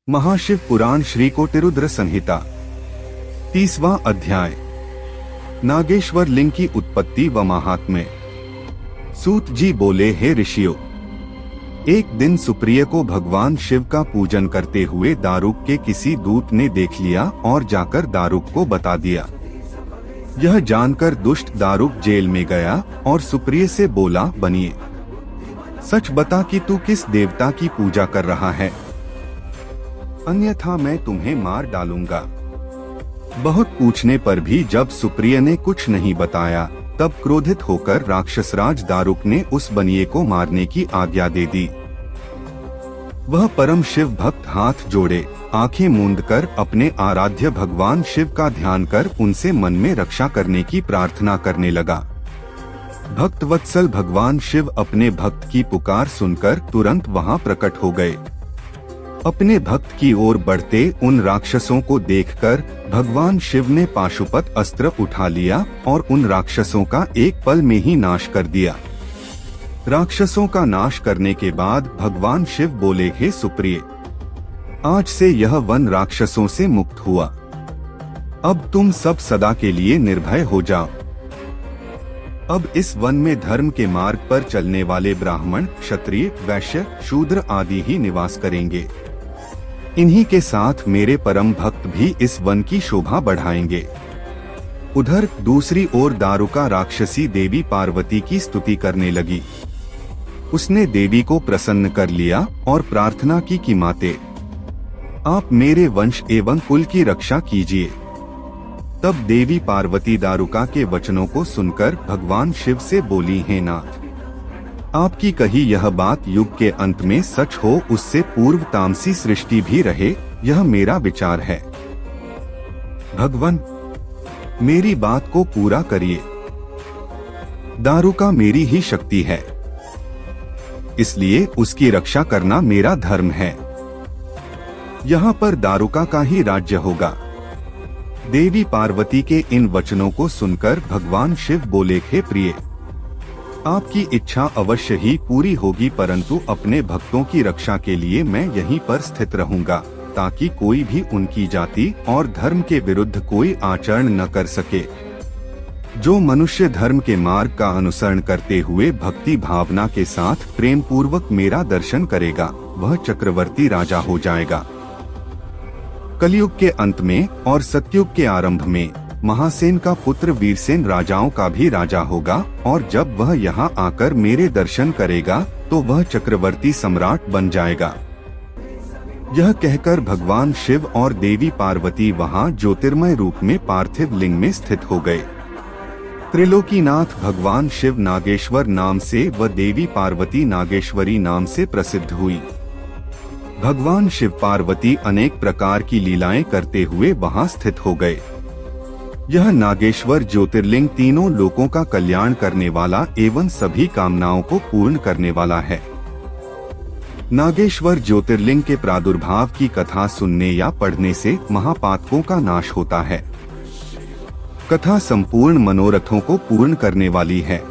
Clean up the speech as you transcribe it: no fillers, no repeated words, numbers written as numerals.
महाशिव पुराण श्री कोटिरुद्र संहिता 30वां अध्याय। नागेश्वर लिंग की उत्पत्ति व महात्म्य। सूत जी बोले, हे ऋषियों, एक दिन सुप्रिय को भगवान शिव का पूजन करते हुए दारुक के किसी दूत ने देख लिया और जाकर दारुक को बता दिया। यह जानकर दुष्ट दारुक जेल में गया और सुप्रिय से बोला, बनिए, सच बता कि तू किस देवता की पूजा कर रहा है, अन्यथा मैं तुम्हें मार डालूंगा। बहुत पूछने पर भी जब सुप्रिय ने कुछ नहीं बताया, तब क्रोधित होकर राक्षसराज दारुक ने उस बनिए को मारने की आज्ञा दे दी। वह परम शिव भक्त हाथ जोड़े, आंखें मूंद कर अपने आराध्य भगवान शिव का ध्यान कर उनसे मन में रक्षा करने की प्रार्थना करने लगा। भक्त वत्सल भगवान शिव अपने भक्त की पुकार सुनकर तुरंत वहां प्रकट हो गए। अपने भक्त की ओर बढ़ते उन राक्षसों को देखकर भगवान शिव ने पाशुपत अस्त्र उठा लिया और उन राक्षसों का एक पल में ही नाश कर दिया। राक्षसों का नाश करने के बाद भगवान शिव बोले, हे सुप्रिय, आज से यह वन राक्षसों से मुक्त हुआ। अब तुम सब सदा के लिए निर्भय हो जाओ। अब इस वन में धर्म के मार्ग पर चलने वाले ब्राह्मण, क्षत्रिय, वैश्य, शूद्र आदि ही निवास करेंगे। इन्हीं के साथ मेरे परम भक्त भी इस वन की शोभा बढ़ाएंगे। उधर दूसरी ओर दारुका राक्षसी देवी पार्वती की स्तुति करने लगी। उसने देवी को प्रसन्न कर लिया और प्रार्थना की कि माते, आप मेरे वंश एवं कुल की रक्षा कीजिए। तब देवी पार्वती दारुका के वचनों को सुनकर भगवान शिव से बोली, हे नाथ, आपकी कही यह बात युग के अंत में सच हो, उससे पूर्व तामसी सृष्टि भी रहे, यह मेरा विचार है। भगवान, मेरी बात को पूरा करिए। दारुका मेरी ही शक्ति है, इसलिए उसकी रक्षा करना मेरा धर्म है। यहाँ पर दारुका का ही राज्य होगा। देवी पार्वती के इन वचनों को सुनकर भगवान शिव बोले, हे प्रिय, आपकी इच्छा अवश्य ही पूरी होगी, परंतु अपने भक्तों की रक्षा के लिए मैं यहीं पर स्थित रहूंगा, ताकि कोई भी उनकी जाति और धर्म के विरुद्ध कोई आचरण न कर सके। जो मनुष्य धर्म के मार्ग का अनुसरण करते हुए भक्ति भावना के साथ प्रेम पूर्वक मेरा दर्शन करेगा, वह चक्रवर्ती राजा हो जाएगा। कलयुग के अंत में और सतयुग के आरंभ में महासेन का पुत्र वीरसेन राजाओं का भी राजा होगा, और जब वह यहाँ आकर मेरे दर्शन करेगा तो वह चक्रवर्ती सम्राट बन जाएगा। यह कहकर भगवान शिव और देवी पार्वती वहाँ ज्योतिर्मय रूप में पार्थिव लिंग में स्थित हो गए। त्रिलोकीनाथ भगवान शिव नागेश्वर नाम से व देवी पार्वती नागेश्वरी नाम से प्रसिद्ध हुई। भगवान शिव पार्वती अनेक प्रकार की लीलाएं करते हुए वहाँ स्थित हो गए। यह नागेश्वर ज्योतिर्लिंग तीनों लोकों का कल्याण करने वाला एवं सभी कामनाओं को पूर्ण करने वाला है। नागेश्वर ज्योतिर्लिंग के प्रादुर्भाव की कथा सुनने या पढ़ने से महापातकों का नाश होता है। कथा संपूर्ण मनोरथों को पूर्ण करने वाली है।